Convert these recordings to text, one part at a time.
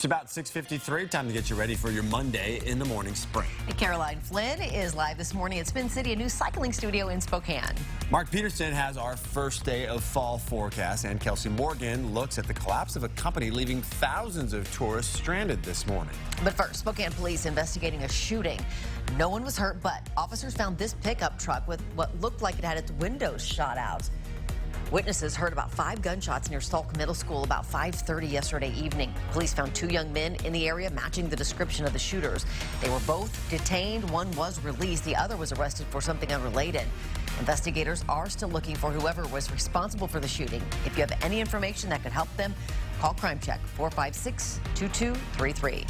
It's about 6:53. Time to get you ready for your Monday in the morning sprint. Caroline Flynn is live this morning at Spin City, a new cycling studio in Spokane. Mark Peterson has our first day of fall forecast, and Kelsey Morgan looks at the collapse of a company leaving thousands of tourists stranded this morning. But first, Spokane police investigating a shooting. No one was hurt, but officers found this pickup truck with what looked like it had its windows shot out. Witnesses heard about 5 gunshots near Salk Middle School about 5:30 yesterday evening. Police found 2 young men in the area matching the description of the shooters. They were both detained. One was released. The other was arrested for something unrelated. Investigators are still looking for whoever was responsible for the shooting. If you have any information that could help them, call Crime Check 456-2233.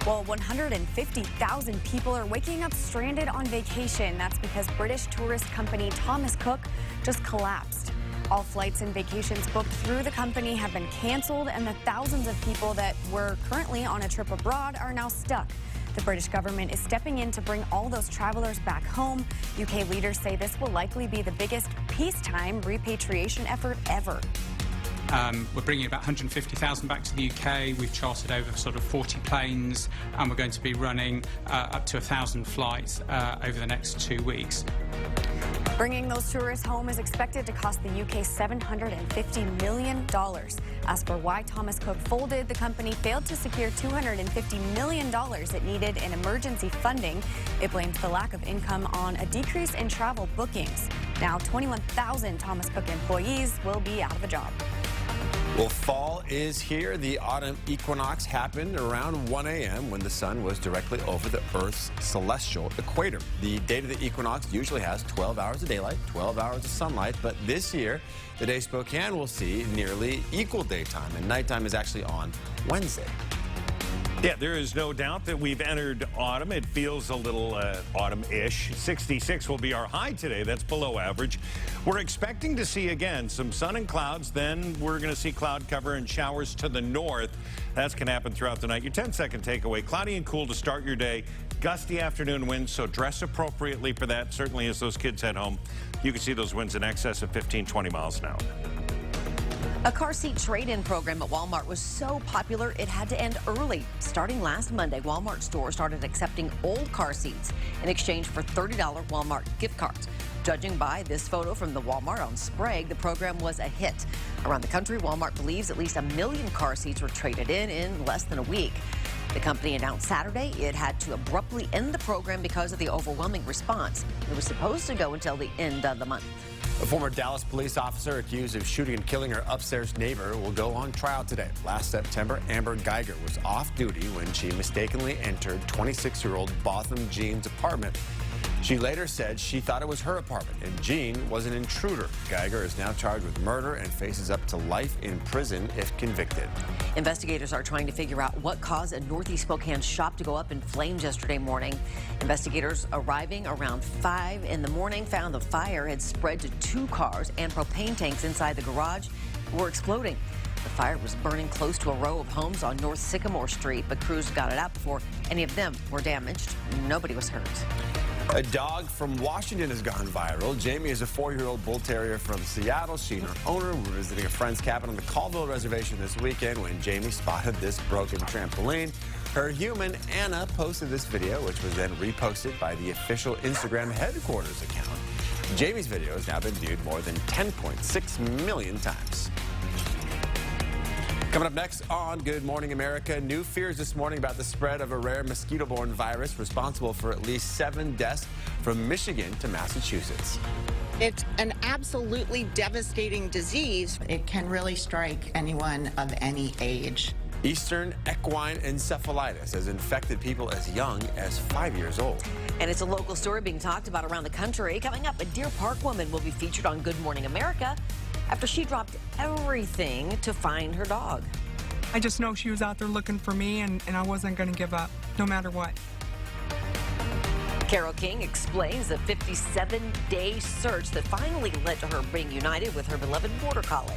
Well, 150,000 people are waking up stranded on vacation. That's because British tourist company Thomas Cook just collapsed. All flights and vacations booked through the company have been canceled, and the thousands of people that were currently on a trip abroad are now stuck. The British government is stepping in to bring all those travelers back home. UK leaders say this will likely be the biggest peacetime repatriation effort ever. We're bringing about 150,000 back to the UK. We've chartered over sort of 40 planes, and we're going to be running up to 1,000 flights over the next 2 weeks. Bringing those tourists home is expected to cost the UK $750 million. As for why Thomas Cook folded, the company failed to secure $250 million it needed in emergency funding. It blamed the lack of income on a decrease in travel bookings. Now 21,000 Thomas Cook employees will be out of a job. Well, fall is here. The autumn equinox happened around 1 a.m. when the sun was directly over the Earth's celestial equator. The date of the equinox usually has 12 hours of daylight, 12 hours of sunlight, but this year, the day Spokane will see nearly equal daytime, and nighttime is actually on Wednesday. Yeah, there is no doubt that we've entered autumn. It feels a little autumn-ish. 66 will be our high today. That's below average. We're expecting to see, again, some sun and clouds. Then we're going to see cloud cover and showers to the north. That's going to happen throughout the night. Your 10-second takeaway, cloudy and cool to start your day. Gusty afternoon winds, so dress appropriately for that. Certainly as those kids head home, you can see those winds in excess of 15, 20 miles an hour. A car seat trade-in program at Walmart was so popular it had to end early. Starting last Monday, Walmart stores started accepting old car seats in exchange for $30 Walmart gift cards. Judging by this photo from the Walmart on Sprague, the program was a hit. Around the country, Walmart believes at least 1 million car seats were traded in less than a week. The company announced Saturday it had to abruptly end the program because of the overwhelming response. It was supposed to go until the end of the month. A former Dallas police officer accused of shooting and killing her upstairs neighbor will go on trial today. Last September, Amber Geiger was off duty when she mistakenly entered 26-year-old Botham Jean's apartment. She later said she thought it was her apartment and Jean was an intruder. Geiger is now charged with murder and faces up to life in prison if convicted. Investigators are trying to figure out what caused a Northeast Spokane shop to go up in flames yesterday morning. Investigators arriving around 5 in the morning found the fire had spread to 2 cars and propane tanks inside the garage were exploding. The fire was burning close to a row of homes on North Sycamore Street, but crews got it out before any of them were damaged. Nobody was hurt. A dog from Washington has gone viral. Jamie is a 4-year-old bull terrier from Seattle. She and her owner were visiting a friend's cabin on the Colville Reservation this weekend when Jamie spotted this broken trampoline. Her human, Anna, posted this video, which was then reposted by the official Instagram headquarters account. Jamie's video has now been viewed more than 10.6 million times. Coming up next on Good Morning America, new fears this morning about the spread of a rare mosquito-borne virus responsible for at least 7 deaths from Michigan to Massachusetts. It's an absolutely devastating disease. It can really strike anyone of any age. Eastern equine encephalitis has infected people as young as 5 years old. And it's a local story being talked about around the country. Coming up, a Deer Park woman will be featured on Good Morning America after she dropped everything to find her dog. I just know she was out there looking for me, and I wasn't going to give up, no matter what. Carol King explains the 57-day search that finally led to her being united with her beloved border collie.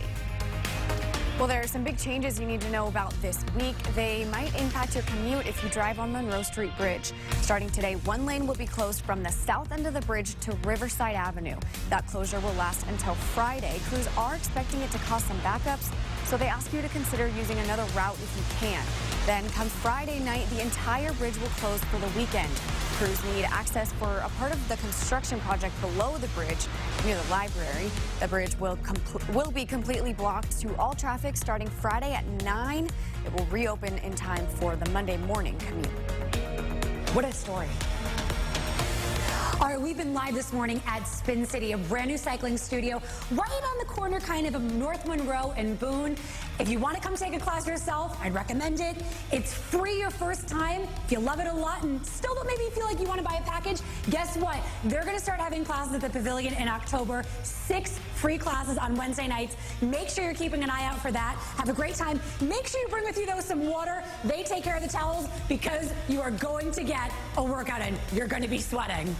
Well, there are some big changes you need to know about this week. They might impact your commute if you drive on Monroe Street Bridge. Starting today, 1 lane will be closed from the south end of the bridge to Riverside Avenue. That closure will last until Friday. Crews are expecting it to cause some backups, so they ask you to consider using another route if you can. Then come Friday night, the entire bridge will close for the weekend. Crews need access for a part of the construction project below the bridge near the library. The bridge will be completely blocked to all traffic starting Friday at 9. It will reopen in time for the Monday morning commute. What a story. All right, we've been live this morning at Spin City, a brand new cycling studio right on the corner kind of North Monroe and Boone. If you want to come take a class yourself, I'd recommend it. It's free your first time. If you love it a lot and still don't maybe feel like you want to buy a package, guess what? They're going to start having classes at the Pavilion in October. 6 free classes on Wednesday nights. Make sure you're keeping an eye out for that. Have a great time. Make sure you bring with you, though, some water. They take care of the towels because you are going to get a workout in. You're going to be sweating.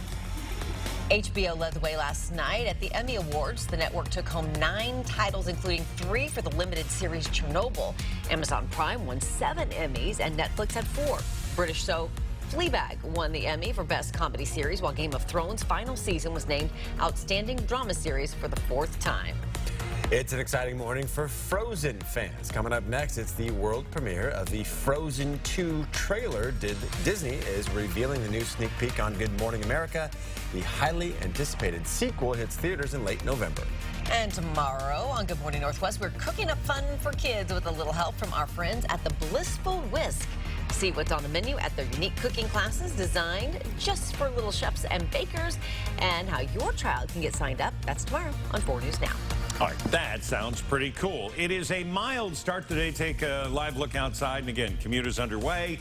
HBO led the way last night at the Emmy Awards. The network took home 9 titles, including 3 for the limited series Chernobyl. Amazon Prime won 7 Emmys, and Netflix had 4. British show Fleabag won the Emmy for Best Comedy Series, while Game of Thrones' final season was named Outstanding Drama Series for the 4th time. It's an exciting morning for Frozen fans. Coming up next, it's the world premiere of the Frozen 2 trailer. Disney is revealing the new sneak peek on Good Morning America. The highly anticipated sequel hits theaters in late November. And tomorrow on Good Morning Northwest, we're cooking up fun for kids with a little help from our friends at the Blissful Whisk. See what's on the menu at their unique cooking classes designed just for little chefs and bakers, and how your child can get signed up. That's tomorrow on 4 News Now. All right, that sounds pretty cool. It is a mild start today. Take a live look outside, and again, commute is underway.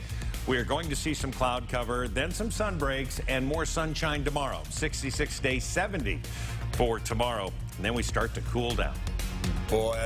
We are going to see some cloud cover, then some sun breaks, and more sunshine tomorrow. 66 day 70 for tomorrow, and then we start to cool down. Boy.